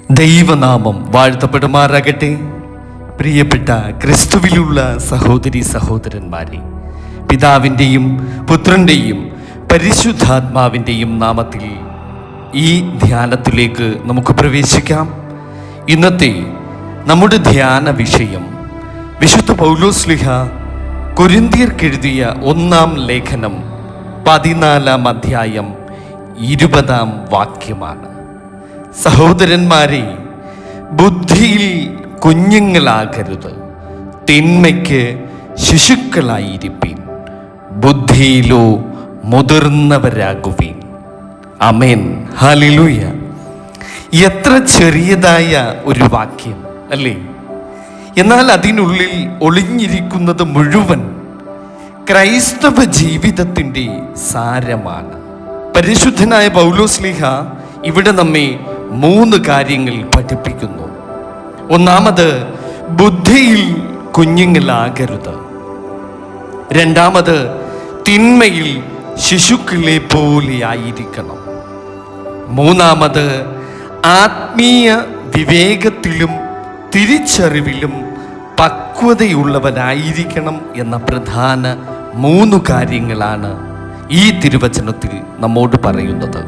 ദൈവനാമം വാഴ്ത്തപ്പെടുമാറാകട്ടെ. പ്രിയപ്പെട്ട ക്രിസ്തുവിലുള്ള സഹോദരി സഹോദരന്മാരെ, പിതാവിൻ്റെയും പുത്രൻ്റെയും പരിശുദ്ധാത്മാവിൻ്റെയും നാമത്തിൽ ഈ ധ്യാനത്തിലേക്ക് നമുക്ക് പ്രവേശിക്കാം. ഇന്നത്തെ നമ്മുടെ ധ്യാന വിഷയം വിശുദ്ധ പൗലോസ്ലീഹ കൊരിന്ത്യർക്കെഴുതിയ 1-ാം ലേഖനം 14-ാം അധ്യായം 20-ാം വാക്യമാണ്. സഹോദരന്മാരെ, ബുദ്ധിയിൽ കുഞ്ഞുങ്ങളാകരുത്, തിന്മയ്ക്ക് ശിശുക്കളായിരിപ്പീൻ, ബുദ്ധിയിലോ മുതിർന്നവരാകുവീൻ. ആമേൻ, ഹല്ലേലൂയ. എത്ര ചെറിയതായ ഒരു വാക്യം അല്ലേ? എന്നാൽ അതിനുള്ളിൽ ഒളിഞ്ഞിരിക്കുന്നത് മുഴുവൻ ക്രൈസ്തവ ജീവിതത്തിൻ്റെ സാരമാണ്. പരിശുദ്ധനായ പൗലോസ്ലീഹ ഇവിടെ നമ്മെ 3 കാര്യങ്ങൾ പഠിപ്പിക്കുന്നു. ഒന്നാമത്, ബുദ്ധിയിൽ കുഞ്ഞുങ്ങളാകരുത്. രണ്ടാമത്, തിന്മയിൽ ശിശുക്കളെ പോലെ ആയിരിക്കണം. മൂന്നാമത്, ആത്മീയ വിവേകത്തിലും തിരിച്ചറിവിലും പക്വതയുള്ളവരായിരിക്കണം എന്ന പ്രധാന 3 കാര്യങ്ങളാണ് ഈ തിരുവചനത്തിൽ നമ്മോട് പറയുന്നത്.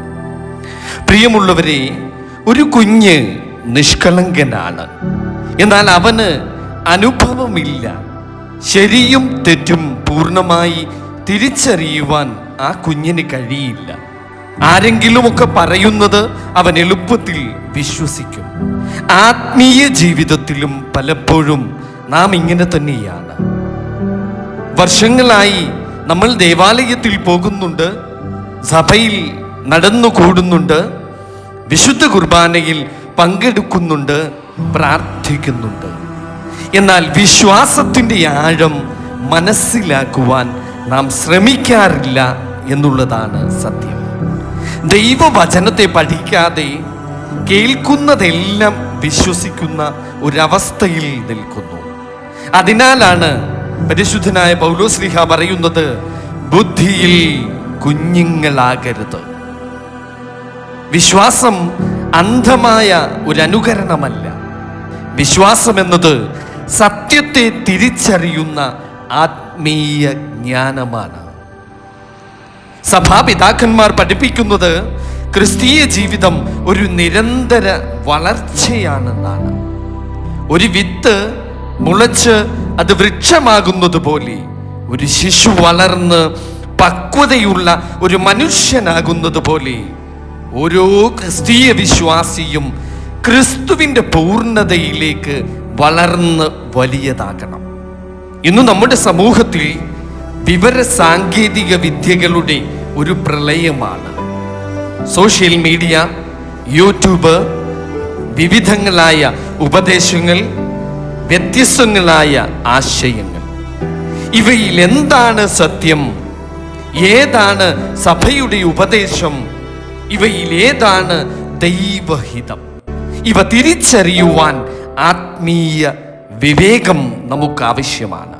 പ്രിയമുള്ളവരെ, ഒരു കുഞ്ഞ് നിഷ്കളങ്കനാണ്, എന്നാൽ അവന് അനുഭവമില്ല. ശരിയും തെറ്റും പൂർണ്ണമായി തിരിച്ചറിയുവാൻ ആ കുഞ്ഞിന് കഴിയില്ല. ആരെങ്കിലുമൊക്കെ പറയുന്നത് അവൻ എളുപ്പത്തിൽ വിശ്വസിക്കും. ആത്മീയ ജീവിതത്തിലും പലപ്പോഴും നാം ഇങ്ങനെ തന്നെയാണ്. വർഷങ്ങളായി നമ്മൾ ദേവാലയത്തിൽ പോകുന്നുണ്ട്, സഭയിൽ നടന്നുകൂടുന്നുണ്ട്, വിശുദ്ധ കുർബാനയിൽ പങ്കെടുക്കുന്നുണ്ട്, പ്രാർത്ഥിക്കുന്നുണ്ട്. എന്നാൽ വിശ്വാസത്തിൻ്റെ ആഴം മനസ്സിലാക്കുവാൻ നാം ശ്രമിക്കാറില്ല എന്നുള്ളതാണ് സത്യം. ദൈവവചനത്തെ പഠിക്കാതെ കേൾക്കുന്നതെല്ലാം വിശ്വസിക്കുന്ന ഒരവസ്ഥയിൽ നിൽക്കുന്നു. അതിനാലാണ് പരിശുദ്ധനായ പൗലോസ്ലീഹ പറയുന്നത്, ബുദ്ധിയിൽ കുഞ്ഞുങ്ങളാകരുത്. വിശ്വാസം അന്ധമായ ഒരു അനുകരണമല്ല. വിശ്വാസം എന്നത് സത്യത്തെ തിരിച്ചറിയുന്ന ആത്മീയ ജ്ഞാനമാണ്. സഭാപിതാക്കന്മാർ പഠിപ്പിക്കുന്നത് ക്രിസ്തീയ ജീവിതം ഒരു നിരന്തര വളർച്ചയാണെന്നാണ്. ഒരു വിത്ത് മുളച്ച് അത് വൃക്ഷമാകുന്നത് പോലെ ഒരു ശിശു വളർന്ന് പക്വതയുള്ള ഒരു മനുഷ്യനാകുന്നത് പോലെ ഓരോ ക്രിസ്തീയ വിശ്വാസിയും ക്രിസ്തുവിൻ്റെ പൂർണ്ണതയിലേക്ക് വളർന്ന് വലിയതാകണം. ഇന്ന് നമ്മുടെ സമൂഹത്തിൽ വിവര സാങ്കേതിക വിദ്യകളുടെ ഒരു പ്രളയമാണ്. സോഷ്യൽ മീഡിയ, യൂട്യൂബ്, വിവിധങ്ങളായ ഉപദേശങ്ങൾ, വ്യത്യസ്തങ്ങളായ ആശയങ്ങൾ. ഇവയിൽ എന്താണ് സത്യം, ഏതാണ് സഭയുടെ ഉപദേശം, ഇവയിൽ ഏതാണ് ദൈവഹിതം, ഇവ തിരിച്ചറിയുവാൻ ആത്മീയ വിവേകം നമുക്ക് ആവശ്യമാണ്.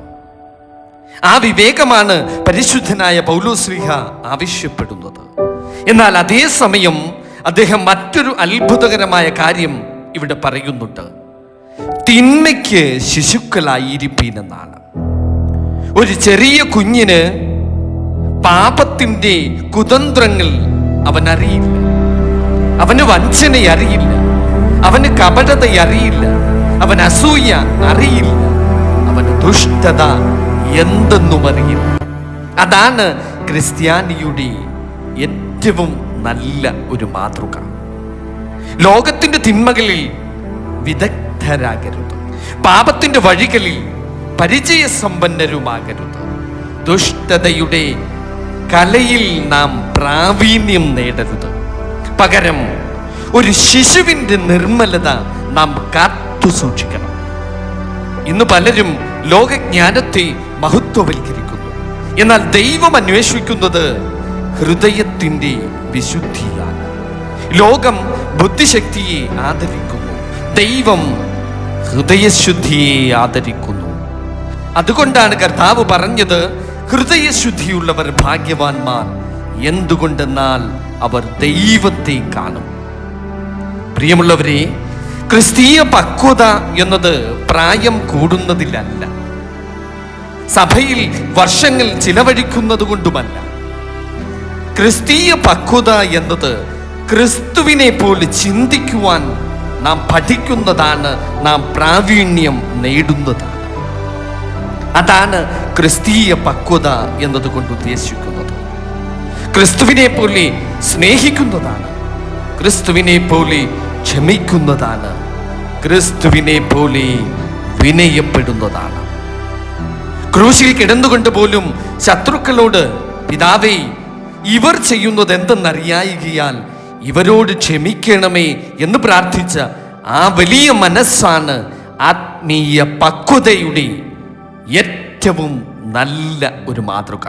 ആ വിവേകമാണ് പരിശുദ്ധനായ പൗലോസ്ലീഹ ആവശ്യപ്പെടുന്നത്. എന്നാൽ അതേസമയം അദ്ദേഹം മറ്റൊരു അത്ഭുതകരമായ കാര്യം ഇവിടെ പറയുന്നുണ്ട്. തിന്മയ്ക്ക് ശിശുക്കളായിരിപ്പീനെന്നാണ്. ഒരു ചെറിയ കുഞ്ഞിന് പാപത്തിൻ്റെ കുതന്ത്രങ്ങൾ അവൻ അറിയില്ല, അവന് വഞ്ചന അറിയില്ല, അവന് കപടത അറിയില്ല, അവൻ അസൂയ അറിയില്ല, അവന് ദുഷ്ടത എന്തെന്നും അറിയില്ല. അതാണ് ക്രിസ്ത്യാനിയുടെ ഏറ്റവും നല്ല ഒരു മാതൃക. ലോകത്തിന്റെ തിന്മകളിൽ വിദഗ്ധരാകരുത്, പാപത്തിന്റെ വഴികളിൽ പരിചയസമ്പന്നരുമാകരുത്, ദുഷ്ടതയുടെ കലയിൽ നാം പ്രാവീണ്യം നേടരുത്. പകരം ഒരു ശിശുവിൻ്റെ നിർമ്മലത നാം കാത്തു സൂക്ഷിക്കണം. ഇന്ന് പലരും ലോകജ്ഞാനത്തെ മഹത്വവൽക്കരിക്കുന്നു, എന്നാൽ ദൈവം അന്വേഷിക്കുന്നത് ഹൃദയത്തിൻ്റെ വിശുദ്ധിയാണ്. ലോകം ബുദ്ധിശക്തിയെ ആദരിക്കുന്നു, ദൈവം ഹൃദയശുദ്ധിയെ ആദരിക്കുന്നു. അതുകൊണ്ടാണ് കർത്താവ് പറഞ്ഞത്, ഹൃദയശുദ്ധിയുള്ളവർ ഭാഗ്യവാന്മാർ, എന്തുകൊണ്ടെന്നാൽ അവർ ദൈവത്തെ കാണും. പ്രിയമുള്ളവരെ, ക്രിസ്തീയ പക്വത എന്നത് പ്രായം കൂടുന്നതിലല്ല, സഭയിൽ വർഷങ്ങൾ ചിലവഴിക്കുന്നത് കൊണ്ടുമല്ല. ക്രിസ്തീയ പക്വത എന്നത് ക്രിസ്തുവിനെ പോലെ ചിന്തിക്കുവാൻ നാം പഠിക്കുന്നതാണ്, നാം പ്രാവീണ്യം നേടുന്നതാണ്. അതാണ് ക്രിസ്തീയ പക്വത എന്നതുകൊണ്ട് ഉദ്ദേശിക്കുന്നത്. ക്രിസ്തുവിനെ പോലെ സ്നേഹിക്കുന്നതാണ്, ക്രിസ്തുവിനെ പോലെ ക്ഷമിക്കുന്നതാണ്, ക്രിസ്തുവിനെ പോലെ വിനയപ്പെടുന്നതാണ്. ക്രൂശിൽ കിടന്നുകൊണ്ട് പോലും ശത്രുക്കളോട്, പിതാവേ, ഇവർ ചെയ്യുന്നത് എന്തെന്നറിയായികയാൽ ഇവരോട് ക്ഷമിക്കണമേ എന്ന് പ്രാർത്ഥിച്ച ആ വലിയ മനസ്സാണ് ആത്മീയ പക്വതയുടെ ഏറ്റവും നല്ല ഒരു മാതൃക.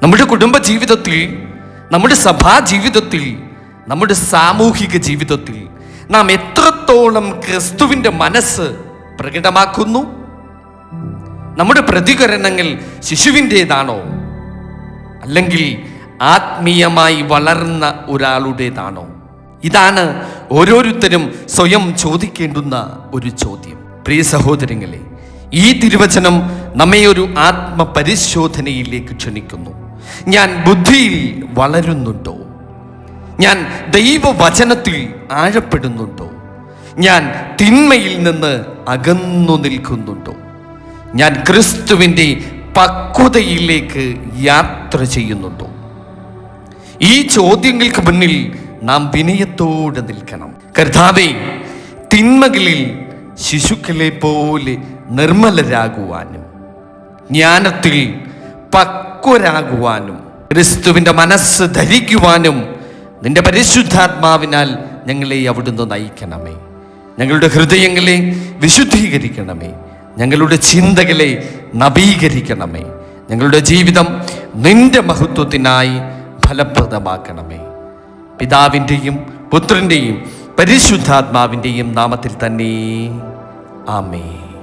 നമ്മുടെ കുടുംബ ജീവിതത്തിൽ, നമ്മുടെ സഭാ ജീവിതത്തിൽ, നമ്മുടെ സാമൂഹിക ജീവിതത്തിൽ നാം എത്രത്തോളം ക്രിസ്തുവിൻ്റെ മനസ്സ് പ്രകടമാക്കുന്നു? നമ്മുടെ പ്രതികരണങ്ങൾ ശിശുവിൻ്റേതാണോ, അല്ലെങ്കിൽ ആത്മീയമായി വളർന്ന ഒരാളുടേതാണോ? ഇതാണ് ഓരോരുത്തരും സ്വയം ചോദിക്കേണ്ടുന്ന ഒരു ചോദ്യം. പ്രിയ സഹോദരങ്ങളെ, ഈ തിരുവചനം നമ്മെ ഒരു ആത്മപരിശോധനയിലേക്ക് ക്ഷണിക്കുന്നു. ഞാൻ ബുദ്ധിയിൽ വളരുന്നുണ്ടോ? ഞാൻ ദൈവവചനത്തിൽ ആഴപ്പെടുന്നുണ്ടോ? ഞാൻ തിന്മയിൽ നിന്ന് അകന്നു നിൽക്കുന്നുണ്ടോ? ഞാൻ ക്രിസ്തുവിൻ്റെ പക്വതയിലേക്ക് യാത്ര ചെയ്യുന്നുണ്ടോ? ഈ ചോദ്യങ്ങൾക്ക് മുന്നിൽ നാം വിനയത്തോടെ നിൽക്കണം. കർത്താവേ, തിന്മകളിൽ ശിശുക്കളെ പോലെ നിർമ്മലരാകുവാനും ജ്ഞാനത്തിൽ പക്വരാകുവാനും ക്രിസ്തുവിൻ്റെ മനസ്സ് ധരിക്കുവാനും നിന്റെ പരിശുദ്ധാത്മാവിനാൽ ഞങ്ങളെ അവിടുന്ന് നയിക്കണമേ. ഞങ്ങളുടെ ഹൃദയങ്ങളെ വിശുദ്ധീകരിക്കണമേ. ഞങ്ങളുടെ ചിന്തകളെ നവീകരിക്കണമേ. ഞങ്ങളുടെ ജീവിതം നിന്റെ മഹത്വത്തിനായി ഫലപ്രദമാക്കണമേ. പിതാവിൻ്റെയും പുത്രൻ്റെയും പരിശുദ്ധാത്മാവിൻ്റെയും നാമത്തിൽ തന്നെ. ആമേൻ.